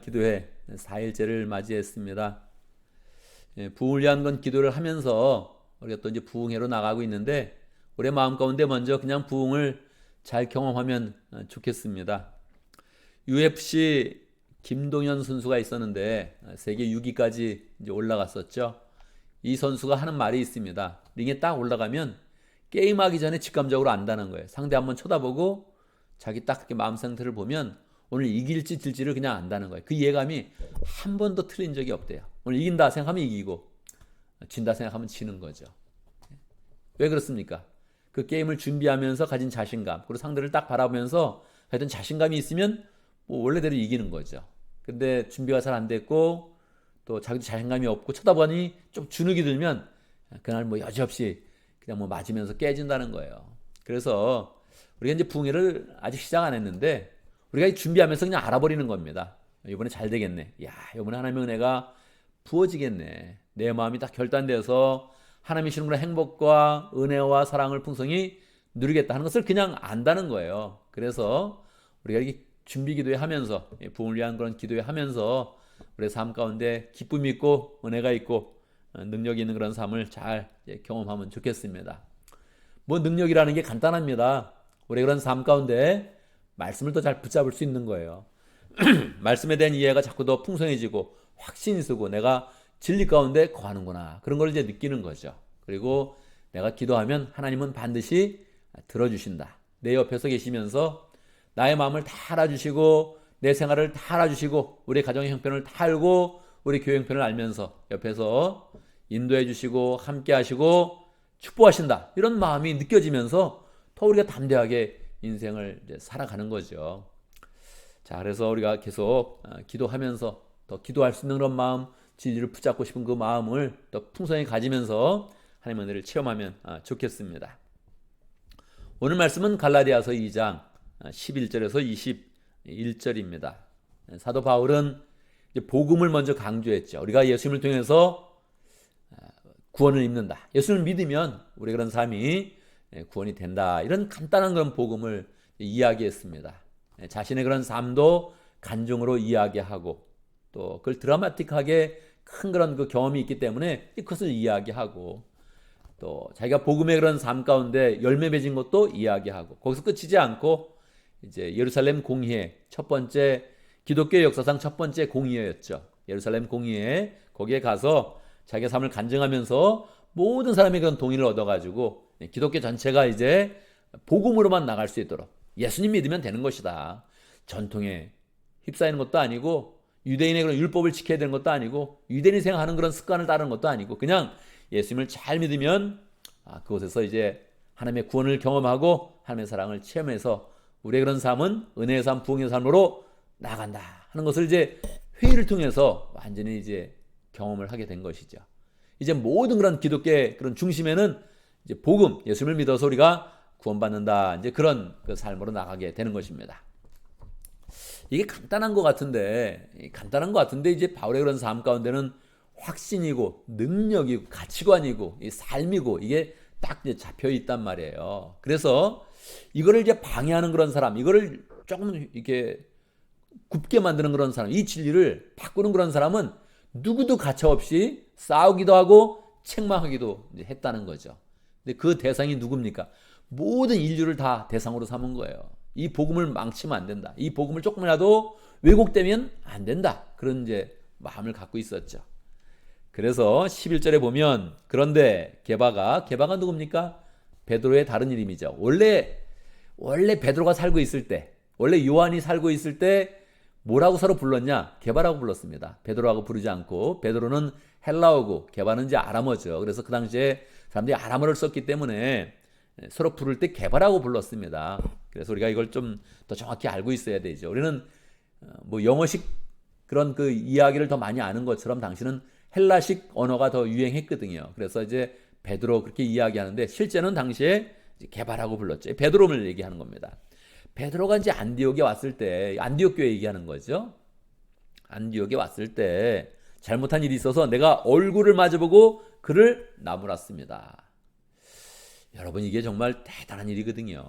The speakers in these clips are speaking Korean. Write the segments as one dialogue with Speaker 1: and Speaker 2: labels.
Speaker 1: 기도회 4일째를 맞이했습니다. 부흥을 위한 건 기도를 하면서 우리가 또 이제 부흥회로 나가고 있는데 우리 마음 가운데 먼저 그냥 부흥을 잘 경험하면 좋겠습니다. UFC 김동현 선수가 있었는데 세계 6위까지 이제 올라갔었죠. 이 선수가 하는 말이 있습니다. 링에 딱 올라가면 게임하기 전에 직감적으로 안다는 거예요. 상대 한번 쳐다보고 자기 딱 마음 상태를 보면 오늘 이길지 질지를 그냥 안다는 거예요. 그 예감이 한 번도 틀린 적이 없대요. 오늘 이긴다 생각하면 이기고 진다 생각하면 지는 거죠. 왜 그렇습니까? 그 게임을 준비하면서 가진 자신감, 그리고 상대를 딱 바라보면서 하여튼 자신감이 있으면 뭐 원래대로 이기는 거죠. 근데 준비가 잘 안 됐고 또 자기도 자신감이 없고 쳐다보니 좀 주눅이 들면 그날 뭐 여지없이 그냥 뭐 맞으면서 깨진다는 거예요. 그래서 우리가 이제 부흥회를 아직 시작 안 했는데 우리가 준비하면서 그냥 알아버리는 겁니다. 이번에 잘 되겠네. 야, 이번에 하나님의 은혜가 부어지겠네. 내 마음이 딱 결단돼서 하나님이 주는 그런 행복과 은혜와 사랑을 풍성히 누리겠다 하는 것을 그냥 안다는 거예요. 그래서 우리가 이렇게 준비 기도회 하면서 부흥을 위한 그런 기도회 하면서 우리의 삶 가운데 기쁨이 있고 은혜가 있고 능력이 있는 그런 삶을 잘 경험하면 좋겠습니다. 뭐 능력이라는 게 간단합니다. 우리 그런 삶 가운데 말씀을 더 잘 붙잡을 수 있는 거예요. 말씀에 대한 이해가 자꾸 더 풍성해지고 확신이 쓰고 내가 진리 가운데 거하는구나. 그런 걸 이제 느끼는 거죠. 그리고 내가 기도하면 하나님은 반드시 들어주신다. 내 옆에서 계시면서 나의 마음을 다 알아주시고 내 생활을 다 알아주시고 우리 가정의 형편을 다 알고 우리 교회 형편을 알면서 옆에서 인도해 주시고 함께 하시고 축복하신다. 이런 마음이 느껴지면서 더 우리가 담대하게 인생을 이제 살아가는 거죠. 자, 그래서 우리가 계속 기도하면서 더 기도할 수 있는 그런 마음, 진리를 붙잡고 싶은 그 마음을 더 풍성히 가지면서 하나님의 은혜를 체험하면 좋겠습니다. 오늘 말씀은 갈라디아서 2장 11절에서 21절입니다. 사도 바울은 복음을 먼저 강조했죠. 우리가 예수님을 통해서 구원을 입는다. 예수님을 믿으면 우리 그런 삶이 구원이 된다. 이런 간단한 그런 복음을 이야기했습니다. 자신의 그런 삶도 간증으로 이야기하고 또 그걸 드라마틱하게 큰 그런 그 경험이 있기 때문에 그것을 이야기하고 또 자기가 복음의 그런 삶 가운데 열매 맺은 것도 이야기하고 거기서 끝이지 않고 이제 예루살렘 공의회 첫 번째 기독교 역사상 첫 번째 공의회였죠. 예루살렘 공의회 거기에 가서 자기의 삶을 간증하면서 모든 사람의 그런 동의를 얻어가지고 기독교 전체가 이제 복음으로만 나갈 수 있도록 예수님 믿으면 되는 것이다. 전통에 휩싸이는 것도 아니고 유대인의 그런 율법을 지켜야 되는 것도 아니고 유대인이 생각하는 그런 습관을 따르는 것도 아니고 그냥 예수님을 잘 믿으면 그곳에서 이제 하나님의 구원을 경험하고 하나님의 사랑을 체험해서 우리의 그런 삶은 은혜의 삶, 부흥의 삶으로 나간다 하는 것을 이제 회의를 통해서 완전히 이제 경험을 하게 된 것이죠. 이제 모든 그런 기독교의 그런 중심에는 이제 복음, 예수님을 믿어서 우리가 구원받는다. 이제 그런 그 삶으로 나가게 되는 것입니다. 이게 간단한 것 같은데 이제 바울의 그런 삶 가운데는 확신이고 능력이고 가치관이고 이 삶이고 이게 딱 이제 잡혀 있단 말이에요. 그래서 이거를 이제 방해하는 그런 사람, 이거를 조금 이렇게 굽게 만드는 그런 사람, 이 진리를 바꾸는 그런 사람은 누구도 가차없이 싸우기도 하고 책망하기도 했다는 거죠. 근데 그 대상이 누굽니까? 모든 인류를 다 대상으로 삼은 거예요. 이 복음을 망치면 안 된다. 이 복음을 조금이라도 왜곡되면 안 된다. 그런 이제 마음을 갖고 있었죠. 그래서 11절에 보면 그런데 게바가 누굽니까? 베드로의 다른 이름이죠. 원래 베드로가 살고 있을 때, 원래 요한이 살고 있을 때 뭐라고 서로 불렀냐? 게바라고 불렀습니다. 베드로라고 부르지 않고 베드로는 헬라어고 게바는 이제 아람어죠. 그래서 그 당시에 사람들이 아람어를 썼기 때문에 서로 부를 때 게바라고 불렀습니다. 그래서 우리가 이걸 좀 더 정확히 알고 있어야 되죠. 우리는 뭐 영어식 그런 그 이야기를 더 많이 아는 것처럼 당시는 헬라식 언어가 더 유행했거든요. 그래서 이제 베드로 그렇게 이야기하는데 실제는 당시에 게바라고 불렀죠. 베드로를 얘기하는 겁니다. 베드로가 이제 안디옥에 왔을 때 안디옥 교회 얘기하는 거죠. 안디옥에 왔을 때 잘못한 일이 있어서 내가 얼굴을 마주보고 그를 나무랐습니다. 여러분 이게 정말 대단한 일이거든요.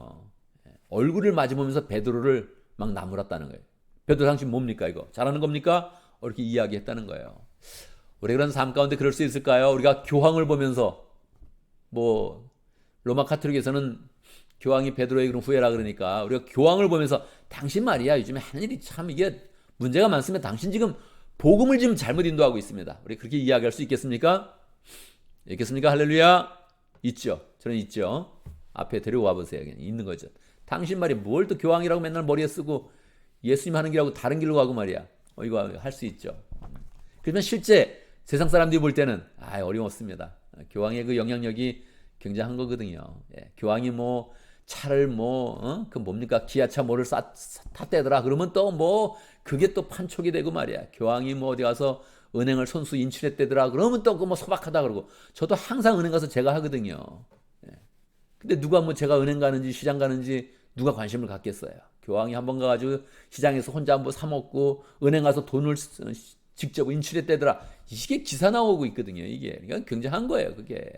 Speaker 1: 얼굴을 마주보면서 베드로를 막 나무랐다는 거예요. 베드로 당신 뭡니까 이거? 잘하는 겁니까? 이렇게 이야기했다는 거예요. 우리 그런 삶 가운데 그럴 수 있을까요? 우리가 교황을 보면서 뭐 로마 카톨릭에서는 교황이 베드로의 그런 후예라 그러니까 우리가 교황을 보면서 당신 말이야 요즘에 하는 일이 참 이게 문제가 많습니다. 당신 지금 복음을 지금 잘못 인도하고 있습니다. 우리 그렇게 이야기할 수 있겠습니까? 있겠습니까? 할렐루야. 있죠. 저는 있죠. 앞에 데려와 보세요. 있는 거죠. 당신 말이 뭘 또 교황이라고 맨날 머리에 쓰고 예수님 하는 길하고 다른 길로 가고 말이야. 이거 할 수 있죠. 그러면 실제 세상 사람들이 볼 때는 어림없습니다. 교황의 그 영향력이 굉장한 거거든요. 예, 교황이 뭐 차를 그 뭡니까 기아차 뭐를 탔대더라 그러면 또 뭐 그게 또 판촉이 되고 말이야. 교황이 뭐 어디 가서 은행을 손수 인출했대더라 그러면 또 그 뭐 소박하다 그러고. 저도 항상 은행 가서 제가 하거든요. 예. 근데 누가 뭐 제가 은행 가는지 시장 가는지 누가 관심을 갖겠어요. 교황이 한번 가가지고 시장에서 혼자 뭐 사 먹고 은행 가서 돈을 직접 인출했대더라. 이게 기사 나오고 있거든요. 이게 그러니까 굉장한 거예요. 그게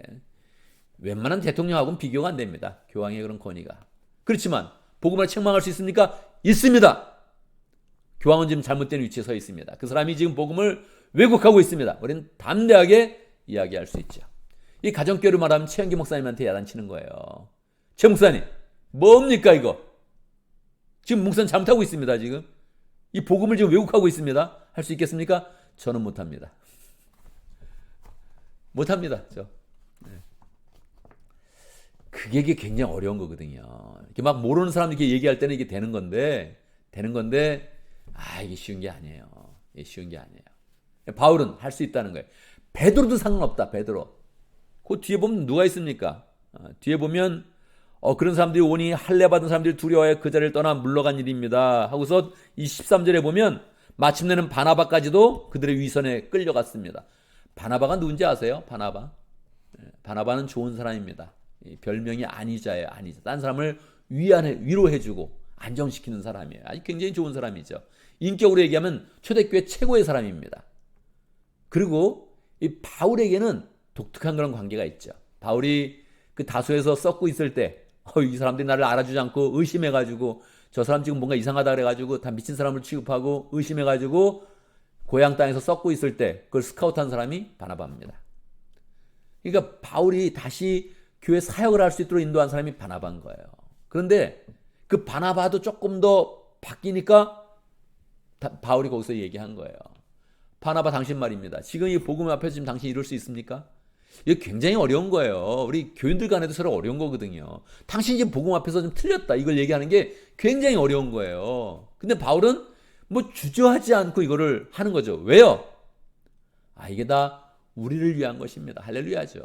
Speaker 1: 웬만한 대통령하고는 비교가 안 됩니다. 교황의 그런 권위가. 그렇지만 복음을 책망할 수 있습니까? 있습니다. 교황은 지금 잘못된 위치에 서 있습니다. 그 사람이 지금 복음을 왜곡하고 있습니다. 우리는 담대하게 이야기할 수 있죠. 이 가정교회를 말하면 최영기 목사님한테 야단치는 거예요. 최 목사님 뭡니까 이거? 지금 목사님 잘못하고 있습니다. 지금 이 복음을 지금 왜곡하고 있습니다. 할 수 있겠습니까? 저는 못합니다. 못합니다. 그게 굉장히 어려운 거거든요. 이렇게 막 모르는 사람들이 얘기할 때는 이게 되는 건데 이게 쉬운 게 아니에요. 이게 쉬운 게 아니에요. 바울은 할 수 있다는 거예요. 베드로도 상관없다. 베드로. 그 뒤에 보면 누가 있습니까? 뒤에 보면 그런 사람들이 오니 할례 받은 사람들이 두려워해 그 자리를 떠나 물러간 일입니다. 하고서 이 13절에 보면 마침내는 바나바까지도 그들의 위선에 끌려갔습니다. 바나바가 누군지 아세요? 바나바는 좋은 사람입니다. 별명이 안위자예요. 안위자. 딴 사람을 위로해주고 안정시키는 사람이에요. 아주 굉장히 좋은 사람이죠. 인격으로 얘기하면 초대교회 최고의 사람입니다. 그리고 이 바울에게는 독특한 그런 관계가 있죠. 바울이 그 다소에서 썩고 있을 때 이 사람들이 나를 알아주지 않고 의심해가지고 저 사람 지금 뭔가 이상하다 그래가지고 다 미친 사람을 취급하고 의심해가지고 고향 땅에서 썩고 있을 때 그걸 스카우트한 사람이 바나바입니다. 그러니까 바울이 다시 교회 사역을 할 수 있도록 인도한 사람이 바나바인 거예요. 그런데 그 바나바도 조금 더 바뀌니까 바울이 거기서 얘기한 거예요. 바나바 당신 말입니다. 지금 이 복음 앞에서 지금 당신 이룰 수 있습니까? 이게 굉장히 어려운 거예요. 우리 교인들 간에도 서로 어려운 거거든요. 당신이 지금 복음 앞에서 좀 틀렸다. 이걸 얘기하는 게 굉장히 어려운 거예요. 근데 바울은 뭐 주저하지 않고 이거를 하는 거죠. 왜요? 이게 다 우리를 위한 것입니다. 할렐루야죠.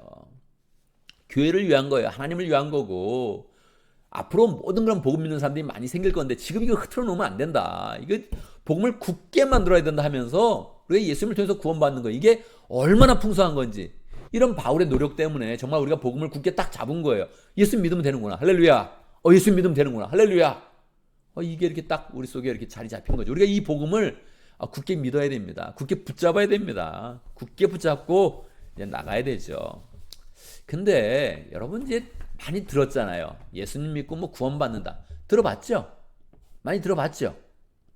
Speaker 1: 교회를 위한 거예요. 하나님을 위한 거고 앞으로 모든 그런 복음 믿는 사람들이 많이 생길 건데 지금 이거 흐트러 놓으면 안 된다. 이거 복음을 굳게 만들어야 된다 하면서 우리가 예수님을 통해서 구원받는 거 이게 얼마나 풍성한 건지 이런 바울의 노력 때문에 정말 우리가 복음을 굳게 딱 잡은 거예요. 예수 믿으면 되는구나. 할렐루야. 예수 믿으면 되는구나. 할렐루야. 이게 이렇게 딱 우리 속에 이렇게 자리 잡힌 거죠. 우리가 이 복음을 굳게 믿어야 됩니다. 굳게 붙잡아야 됩니다. 굳게 붙잡고 이제 나가야 되죠. 근데 여러분 이제 많이 들었잖아요. 예수님 믿고 뭐 구원받는다. 들어봤죠? 많이 들어봤죠?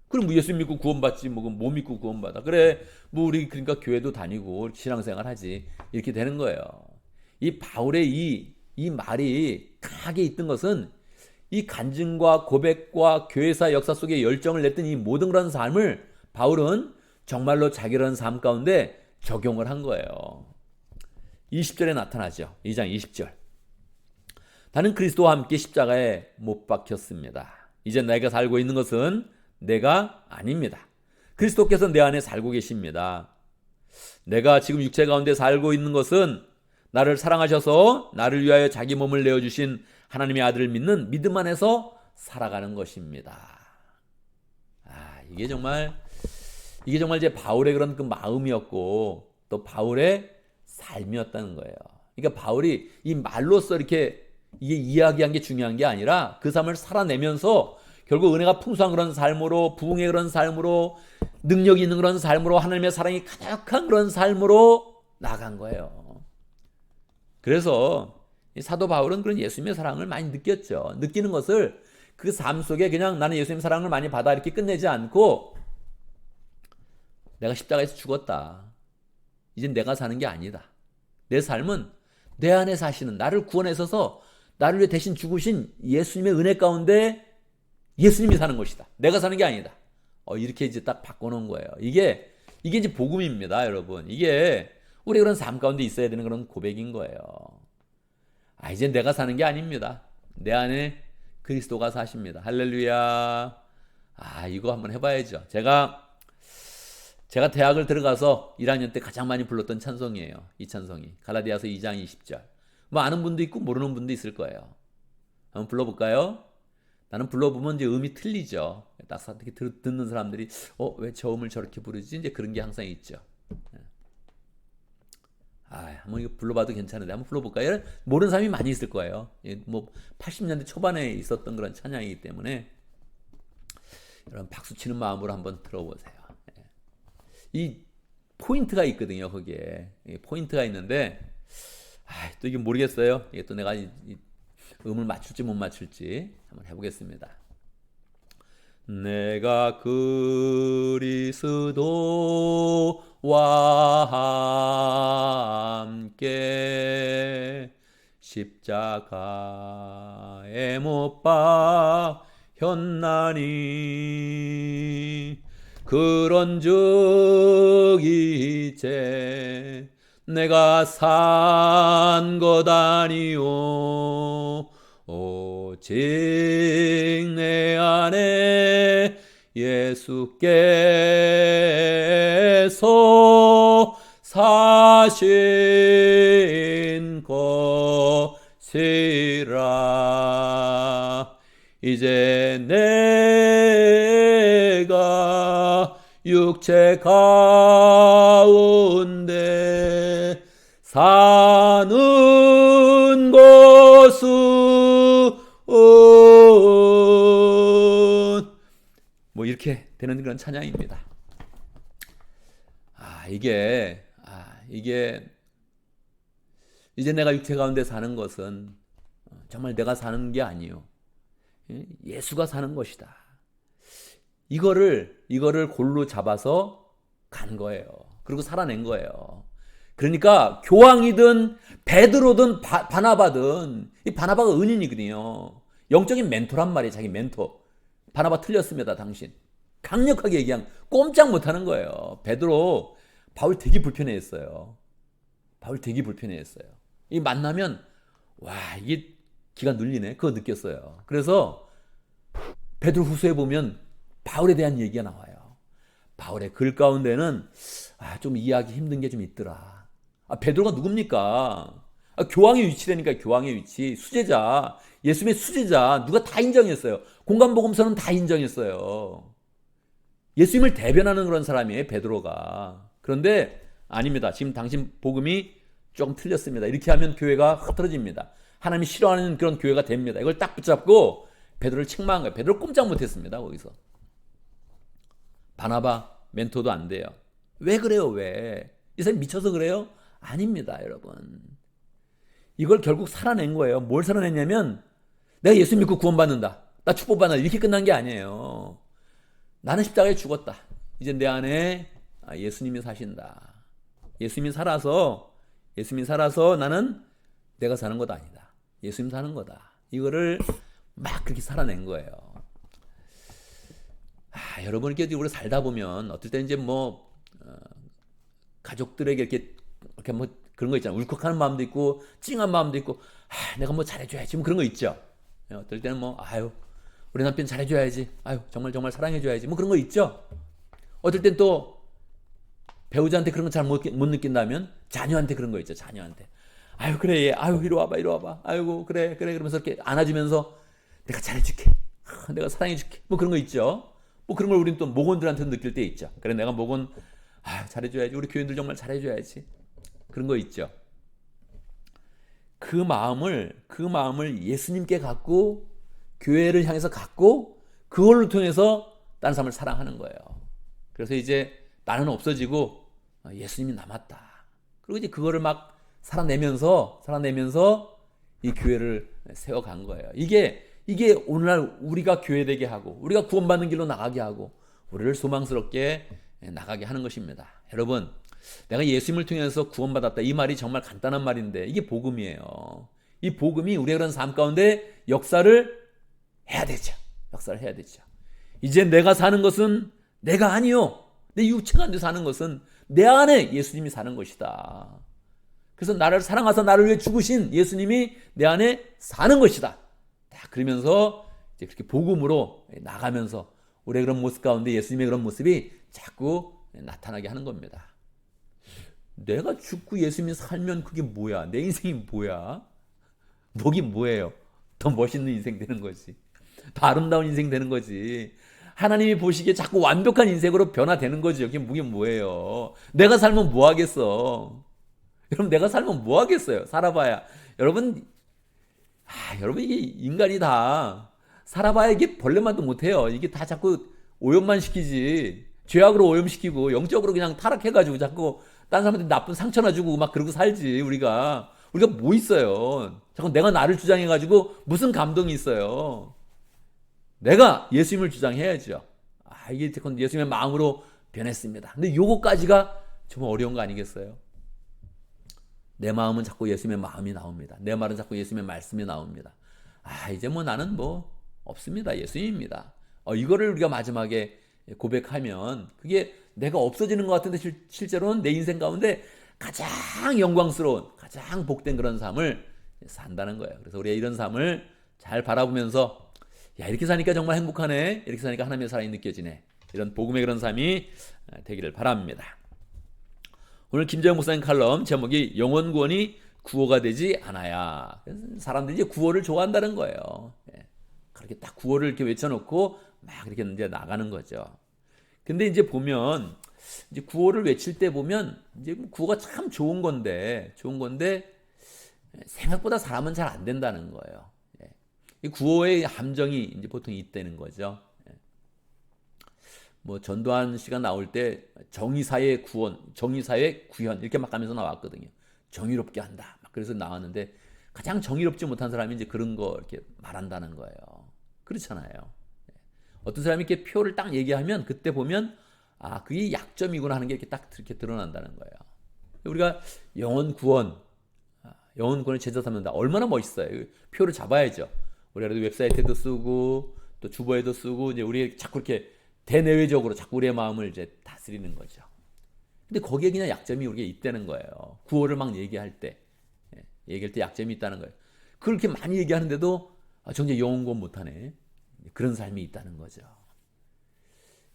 Speaker 1: 그럼 뭐 예수님 믿고 구원받지 뭐 믿고 구원받아. 그래 뭐 우리 그러니까 교회도 다니고 신앙생활 하지. 이렇게 되는 거예요. 이 바울의 이 말이 강하게 있던 것은 이 간증과 고백과 교회사 역사 속에 열정을 냈던 이 모든 그런 삶을 바울은 정말로 자기라는 삶 가운데 적용을 한 거예요. 20절에 나타나죠. 2장 20절. 나는 그리스도와 함께 십자가에 못 박혔습니다. 이제 내가 살고 있는 것은 내가 아닙니다. 그리스도께서 내 안에 살고 계십니다. 내가 지금 육체 가운데 살고 있는 것은 나를 사랑하셔서 나를 위하여 자기 몸을 내어주신 하나님의 아들을 믿는 믿음 안에서 살아가는 것입니다. 이게 정말 이제 바울의 그런 그 마음이었고 또 바울의 삶이었다는 거예요. 그러니까 바울이 이 말로써 이렇게 이게 이야기한 게 중요한 게 아니라 그 삶을 살아내면서 결국 은혜가 풍성한 그런 삶으로 부흥의 그런 삶으로 능력이 있는 그런 삶으로 하나님의 사랑이 가득한 그런 삶으로 나간 거예요. 그래서 이 사도 바울은 그런 예수님의 사랑을 많이 느꼈죠. 느끼는 것을 그 삶 속에 그냥 나는 예수님 사랑을 많이 받아 이렇게 끝내지 않고 내가 십자가에서 죽었다. 이젠 내가 사는 게 아니다. 내 삶은 내 안에 사시는 나를 구원하셔서 나를 위해 대신 죽으신 예수님의 은혜 가운데 예수님이 사는 것이다. 내가 사는 게 아니다. 이렇게 이제 딱 바꿔놓은 거예요. 이게 이제 복음입니다, 여러분. 이게 우리 그런 삶 가운데 있어야 되는 그런 고백인 거예요. 이제 내가 사는 게 아닙니다. 내 안에 그리스도가 사십니다. 할렐루야. 이거 한번 해봐야죠. 제가 대학을 들어가서 1학년 때 가장 많이 불렀던 찬송이에요. 이 찬송이 갈라디아서 2장 20절. 뭐 아는 분도 있고 모르는 분도 있을 거예요. 한번 불러볼까요? 나는 불러보면 이제 음이 틀리죠. 딱 이렇게 듣는 사람들이 왜 저 음을 저렇게 부르지? 이제 그런 게 항상 있죠. 한번 이거 불러봐도 괜찮은데 한번 불러볼까요? 모르는 사람이 많이 있을 거예요. 뭐 80년대 초반에 있었던 그런 찬양이기 때문에 여러분 박수 치는 마음으로 한번 들어보세요. 이 포인트가 있거든요. 거기에 포인트가 있는데 또 이게 모르겠어요. 이게 또 내가 이 음을 맞출지 못 맞출지 한번 해보겠습니다. 내가 그리스도와 함께 십자가에 못 박혔나니 그런즉 이제 내가 산 것 아니오 오직 내 안에 예수께서 사신 것이라. 이제 내가 육체 가운데 사는 것은 뭐 이렇게 되는 그런 찬양입니다. 이게 이제 내가 육체 가운데 사는 것은 정말 내가 사는 게 아니요 예수가 사는 것이다. 이거를 골로 잡아서 간 거예요. 그리고 살아낸 거예요. 그러니까 교황이든 베드로든 바나바든 이 바나바가 은인이거든요. 영적인 멘토란 말이에요. 자기 멘토. 바나바 틀렸습니다. 당신. 강력하게 얘기한 꼼짝 못하는 거예요. 베드로 바울 되게 불편해했어요. 이 만나면 이게 기가 눌리네. 그거 느꼈어요. 그래서 베드로 후서에 보면 바울에 대한 얘기가 나와요. 바울의 글 가운데는 좀 이해하기 힘든 게 좀 있더라. 베드로가 누굽니까? 교황의 위치라니까. 교황의 위치. 수제자. 예수님의 수제자. 누가 다 인정했어요. 공간복음서는 다 인정했어요. 예수님을 대변하는 그런 사람이에요, 베드로가. 그런데 아닙니다. 지금 당신 복음이 조금 틀렸습니다. 이렇게 하면 교회가 흐트러집니다. 하나님이 싫어하는 그런 교회가 됩니다. 이걸 딱 붙잡고 베드로를 책망한 거예요. 베드로 꼼짝 못했습니다. 거기서. 바나바 멘토도 안 돼요. 왜 그래요? 왜? 이 사람이 미쳐서 그래요? 아닙니다, 여러분. 이걸 결국 살아낸 거예요. 뭘 살아냈냐면 내가 예수 믿고 구원받는다. 나 축복받는다. 이렇게 끝난 게 아니에요. 나는 십자가에 죽었다. 이제 내 안에 예수님이 사신다. 예수님이 살아서 나는 내가 사는 것 아니다. 예수님 사는 거다. 이거를 막 그렇게 살아낸 거예요. 여러분께 우리 살다 보면 어떨 때 이제 가족들에게 이렇게 그런 거 있잖아요. 울컥하는 마음도 있고 찡한 마음도 있고 내가 잘해줘야지 그런 거 있죠. 어떨 때는 우리 남편 잘해줘야지. 정말 사랑해줘야지. 그런 거 있죠. 어떨 땐 또 배우자한테 그런 거 잘 못 느낀다면 자녀한테 그런 거 있죠. 자녀한테. 그래 얘. 이리 와봐. 아이고 그래 그러면서 이렇게 안아주면서 내가 잘해줄게. 내가 사랑해줄게. 그런 거 있죠. 그런 걸 우리는 또 목원들한테도 느낄 때 있죠. 그래 내가 목원 잘해줘야지. 우리 교인들 정말 잘해줘야지. 그런 거 있죠. 그 마음을 예수님께 갖고 교회를 향해서 갖고 그걸로 통해서 다른 사람을 사랑하는 거예요. 그래서 이제 나는 없어지고 예수님이 남았다. 그리고 이제 그거를 막 살아내면서 이 교회를 세워간 거예요. 이게 오늘날 우리가 교회되게 하고 우리가 구원받는 길로 나가게 하고 우리를 소망스럽게 나가게 하는 것입니다. 여러분, 내가 예수님을 통해서 구원받았다. 이 말이 정말 간단한 말인데 이게 복음이에요. 이 복음이 우리의 그런 삶 가운데 역사를 해야 되죠. 역사를 해야 되죠. 이제 내가 사는 것은 내가 아니요. 내 육체가 안 돼 사는 것은 내 안에 예수님이 사는 것이다. 그래서 나를 사랑하사 나를 위해 죽으신 예수님이 내 안에 사는 것이다. 그러면서 이제 그렇게 복음으로 나가면서 우리의 그런 모습 가운데 예수님의 그런 모습이 자꾸 나타나게 하는 겁니다. 내가 죽고 예수님이 살면 그게 뭐야? 내 인생이 뭐야? 뭐긴 뭐예요? 더 멋있는 인생 되는 거지. 더 아름다운 인생 되는 거지. 하나님이 보시기에 자꾸 완벽한 인생으로 변화되는 거지. 여기 뭐긴 뭐예요? 내가 살면 뭐 하겠어? 여러분, 내가 살면 뭐 하겠어요? 살아봐야. 여러분, 이게 인간이 다 살아봐야 이게 벌레만도 못해요. 이게 다 자꾸 오염만 시키지. 죄악으로 오염시키고 영적으로 그냥 타락해가지고 자꾸 딴 사람한테 나쁜 상처나 주고 막 그러고 살지. 우리가 뭐 있어요? 자꾸 내가 나를 주장해가지고 무슨 감동이 있어요? 내가 예수님을 주장해야죠. 이게 예수님의 마음으로 변했습니다. 근데 요거까지가 정말 어려운 거 아니겠어요? 내 마음은 자꾸 예수님의 마음이 나옵니다. 내 말은 자꾸 예수님의 말씀이 나옵니다. 이제 나는 없습니다. 예수님입니다. 이거를 우리가 마지막에 고백하면 그게 내가 없어지는 것 같은데 실제로는 내 인생 가운데 가장 영광스러운, 가장 복된 그런 삶을 산다는 거예요. 그래서 우리가 이런 삶을 잘 바라보면서 이렇게 사니까 정말 행복하네. 이렇게 사니까 하나님의 사랑이 느껴지네. 이런 복음의 그런 삶이 되기를 바랍니다. 오늘 김재영 목사님 칼럼 제목이 영혼 구원이 구호가 되지 않아야. 사람들이 이제 구호를 좋아한다는 거예요. 그렇게 딱 구호를 이렇게 외쳐놓고 막 이렇게 이제 나가는 거죠. 근데 이제 보면 이제 구호를 외칠 때 보면 이제 구호가 참 좋은 건데 생각보다 사람은 잘 안 된다는 거예요. 이 구호의 함정이 이제 보통 있다는 거죠. 전두환 씨가 나올 때 정의사회 구원, 정의사회 구현 이렇게 막 하면서 나왔거든요. 정의롭게 한다. 막 그래서 나왔는데 가장 정의롭지 못한 사람이 이제 그런 거 이렇게 말한다는 거예요. 그렇잖아요. 어떤 사람이 이렇게 표를 딱 얘기하면 그때 보면 그게 약점이구나 하는 게 이렇게 딱 이렇게 드러난다는 거예요. 우리가 영혼 구원을 제자 삼는다. 얼마나 멋있어요. 표를 잡아야죠. 우리가 그래도 웹사이트에도 쓰고 또 주보에도 쓰고 이제 우리 자꾸 이렇게 대내외적으로 자꾸 우리의 마음을 이제 다스리는 거죠. 근데 거기에 그냥 약점이 우리가 있다는 거예요. 구호를 막 얘기할 때 약점이 있다는 거예요. 그렇게 많이 얘기하는데도 정작 영혼 구원 못하네. 그런 삶이 있다는 거죠.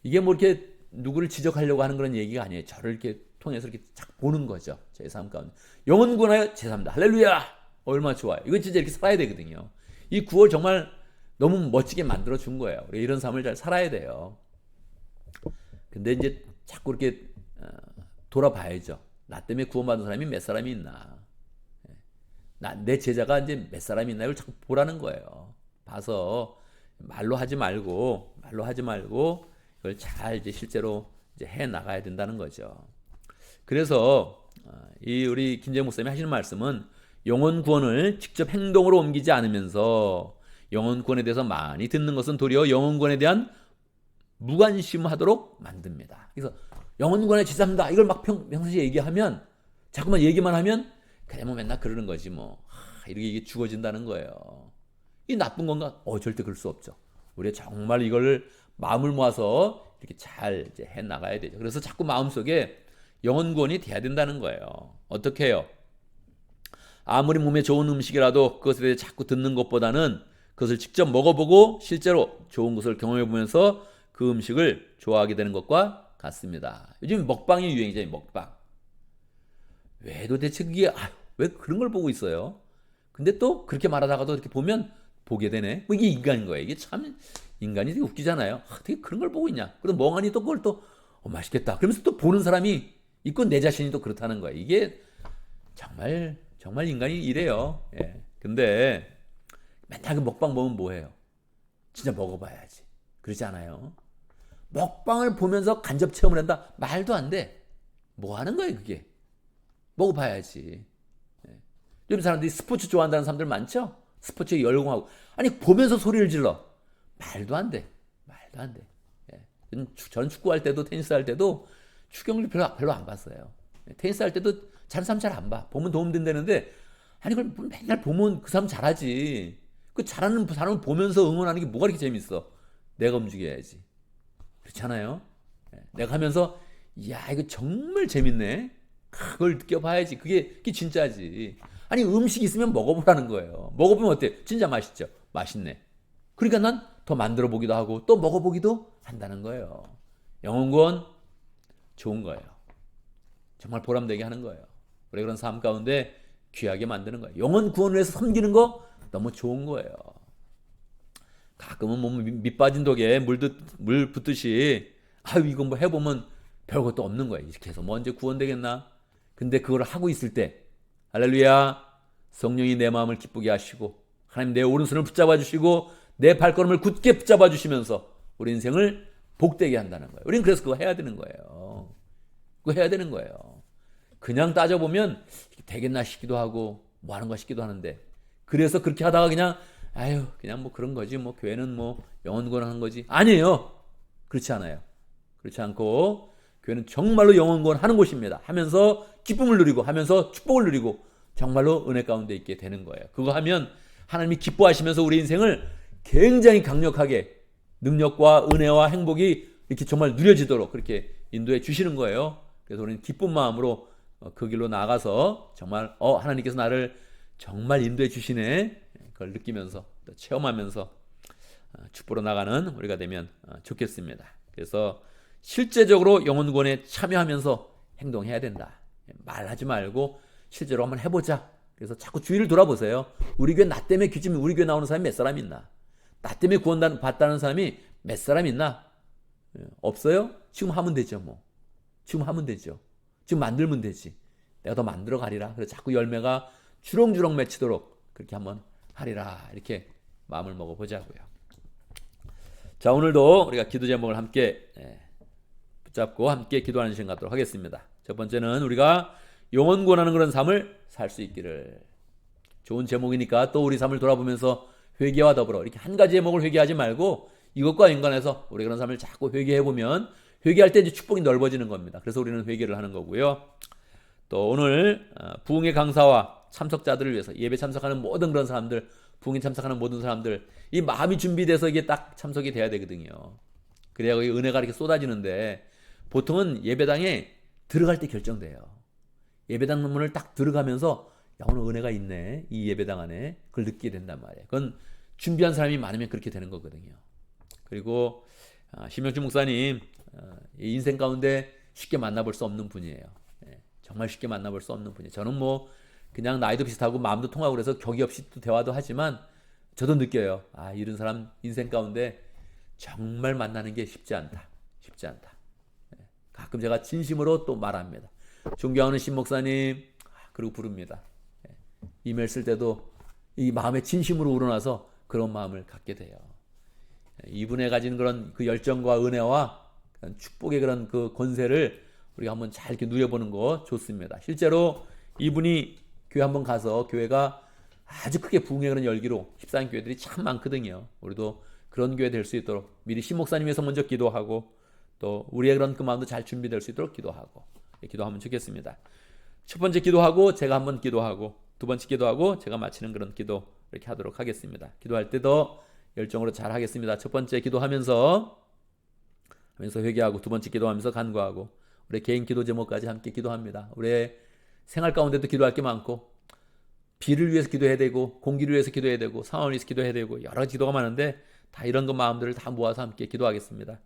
Speaker 1: 이게 이렇게 누구를 지적하려고 하는 그런 얘기가 아니에요. 저를 이렇게 통해서 이렇게 쫙 보는 거죠. 제 삶 가운데. 영혼 구원하여 제3다. 할렐루야! 얼마나 좋아요. 이거 진짜 이렇게 살아야 되거든요. 이 구호를 정말 너무 멋지게 만들어 준 거예요. 우리 이런 삶을 잘 살아야 돼요. 근데 이제 자꾸 이렇게 돌아봐야죠. 나 때문에 구원받은 사람이 몇 사람이 있나? 내 제자가 이제 몇 사람이 있나? 이걸 자꾸 보라는 거예요. 봐서 말로 하지 말고 이걸 잘 이제 실제로 이제 해 나가야 된다는 거죠. 그래서 이 우리 김재영 목사님이 하시는 말씀은 영혼 구원을 직접 행동으로 옮기지 않으면서 영혼 구원에 대해서 많이 듣는 것은 도리어 영혼 구원에 대한 무관심하도록 만듭니다. 그래서 영혼 구원에 지삼다 이걸 막 평소에 얘기하면 자꾸만 얘기만 하면 그냥 맨날 그러는 거지 이렇게 이게 죽어진다는 거예요. 이 나쁜 건가? 절대 그럴 수 없죠. 우리가 정말 이걸 마음을 모아서 이렇게 잘 이제 해 나가야 되죠. 그래서 자꾸 마음속에 영혼 구원이 돼야 된다는 거예요. 어떻게 해요? 아무리 몸에 좋은 음식이라도 그것에 대해 자꾸 듣는 것보다는 그것을 직접 먹어보고 실제로 좋은 것을 경험해보면서 그 음식을 좋아하게 되는 것과 같습니다. 요즘 먹방이 유행이잖아요. 먹방. 왜 도대체 그게 왜 그런 걸 보고 있어요? 근데 또 그렇게 말하다가도 이렇게 보면 보게 되네. 이게 인간인 거예요. 이게 참 인간이 되게 웃기잖아요. 되게 그런 걸 보고 있냐. 그래도 멍하니 또 그걸 또 맛있겠다. 그러면서 또 보는 사람이 있고 내 자신이 또 그렇다는 거예요. 이게 정말 인간이 이래요. 근데 맨날 그 먹방 보면 뭐해요? 진짜 먹어봐야지. 그러지 않아요? 먹방을 보면서 간접 체험을 한다? 말도 안 돼. 뭐 하는 거예요, 그게? 먹어봐야지. 요즘 사람들이 스포츠 좋아한다는 사람들 많죠? 스포츠에 열공하고. 아니, 보면서 소리를 질러. 말도 안 돼. 저는 축구할 때도 테니스 할 때도 추경을 별로 안 봤어요. 테니스 할 때도 잘하는 사람 잘 안 봐. 보면 도움 된다는데 아니 그걸 맨날 보면 그 사람 잘하지. 그 잘하는 사람을 보면서 응원하는 게 뭐가 이렇게 재밌어. 내가 움직여야지. 그렇잖아요. 내가 하면서 야 이거 정말 재밌네. 그걸 느껴봐야지. 그게 진짜지. 아니 음식 있으면 먹어보라는 거예요. 먹어보면 어때? 진짜 맛있죠. 맛있네. 그러니까 난 더 만들어 보기도 하고 또 먹어보기도 한다는 거예요. 영혼구원 좋은 거예요. 정말 보람되게 하는 거예요. 우리 그런 삶 가운데 귀하게 만드는 거예요. 영혼 구원을 위해서 섬기는 거 너무 좋은 거예요. 가끔은 뭐 밑 빠진 독에 물 붓듯이 아유 이거 뭐 해보면 별것도 없는 거예요. 이렇게 해서 뭐 언제 구원되겠나? 근데 그걸 하고 있을 때 할렐루야 성령이 내 마음을 기쁘게 하시고 하나님 내 오른손을 붙잡아 주시고 내 발걸음을 굳게 붙잡아 주시면서 우리 인생을 복되게 한다는 거예요. 우리는 그래서 그거 해야 되는 거예요. 그거 해야 되는 거예요. 그냥 따져보면 되겠나 싶기도 하고 뭐 하는 거 싶기도 하는데 그래서 그렇게 하다가 그냥 아유 그냥 뭐 그런 거지 뭐 교회는 뭐 영혼구원 하는 거지 아니에요. 그렇지 않아요. 그렇지 않고 교회는 정말로 영혼구원 하는 곳입니다. 하면서 기쁨을 누리고 하면서 축복을 누리고 정말로 은혜 가운데 있게 되는 거예요. 그거 하면 하나님이 기뻐하시면서 우리 인생을 굉장히 강력하게 능력과 은혜와 행복이 이렇게 정말 누려지도록 그렇게 인도해 주시는 거예요. 그래서 우리는 기쁜 마음으로 그 길로 나가서 정말 하나님께서 나를 정말 인도해 주시네 그걸 느끼면서 또 체험하면서 축복으로 나가는 우리가 되면 좋겠습니다. 그래서 실제적으로 영혼구원에 참여하면서 행동해야 된다. 말하지 말고 실제로 한번 해보자. 그래서 자꾸 주위를 돌아보세요. 우리 교회 나 때문에 기쯤 우리 교회 나오는 사람이 몇 사람 있나? 나 때문에 구원 받다는 사람이 몇 사람 있나? 없어요? 지금 하면 되죠 뭐. 지금 하면 되죠. 지금 만들면 되지. 내가 더 만들어 가리라. 그래서 자꾸 열매가 주렁주렁 맺히도록 그렇게 한번 하리라. 이렇게 마음을 먹어보자고요. 자 오늘도 우리가 기도 제목을 함께 붙잡고 함께 기도하는 시간 갖도록 하겠습니다. 첫 번째는 우리가 영혼 구원하는 그런 삶을 살 수 있기를. 좋은 제목이니까 또 우리 삶을 돌아보면서 회개와 더불어 이렇게 한 가지 제목을 회개하지 말고 이것과 연관해서 우리 그런 삶을 자꾸 회개해보면 회개할 때 이제 축복이 넓어지는 겁니다. 그래서 우리는 회개를 하는 거고요. 또 오늘 부흥의 강사와 참석자들을 위해서 예배 참석하는 모든 그런 사람들, 부흥에 참석하는 모든 사람들 이 마음이 준비돼서 이게 딱 참석이 돼야 되거든요. 그래야 이 은혜가 이렇게 쏟아지는데 보통은 예배당에 들어갈 때 결정돼요. 예배당 문을 딱 들어가면서 야 오늘 은혜가 있네 이 예배당 안에 그걸 느끼게 된단 말이에요. 그건 준비한 사람이 많으면 그렇게 되는 거거든요. 그리고 심영주 목사님 인생 가운데 쉽게 만나볼 수 없는 분이에요. 정말 쉽게 만나볼 수 없는 분이에요. 저는 뭐 그냥 나이도 비슷하고 마음도 통하고 그래서 격이 없이 또 대화도 하지만 저도 느껴요. 이런 사람 인생 가운데 정말 만나는 게 쉽지 않다. 쉽지 않다. 가끔 제가 진심으로 또 말합니다. 존경하는 신 목사님 그리고 부릅니다. 이메일 쓸 때도 이 마음에 진심으로 우러나서 그런 마음을 갖게 돼요. 이분의 가진 그런 그 열정과 은혜와 그런 축복의 그런 그 권세를 우리가 한번 잘 이렇게 누려보는 거 좋습니다. 실제로 이분이 교회 한번 가서 교회가 아주 크게 부흥의 그런 열기로 휩싸인 교회들이 참 많거든요. 우리도 그런 교회 될 수 있도록 미리 신 목사님 위해서 먼저 기도하고 또 우리의 그런 그 마음도 잘 준비될 수 있도록 기도하고 기도하면 좋겠습니다. 첫 번째 기도하고 제가 한번 기도하고 두 번째 기도하고 제가 마치는 그런 기도 이렇게 하도록 하겠습니다. 기도할 때도 열정으로 잘 하겠습니다. 첫 번째 기도하면서 회개하고 두 번째 기도하면서 간구하고 우리 개인 기도 제목까지 함께 기도합니다. 우리의 생활 가운데도 기도할 게 많고 비를 위해서 기도해야 되고 공기를 위해서 기도해야 되고 상황을 위해서 기도해야 되고 여러 가지 기도가 많은데 다 이런 것 마음들을 다 모아서 함께 기도하겠습니다.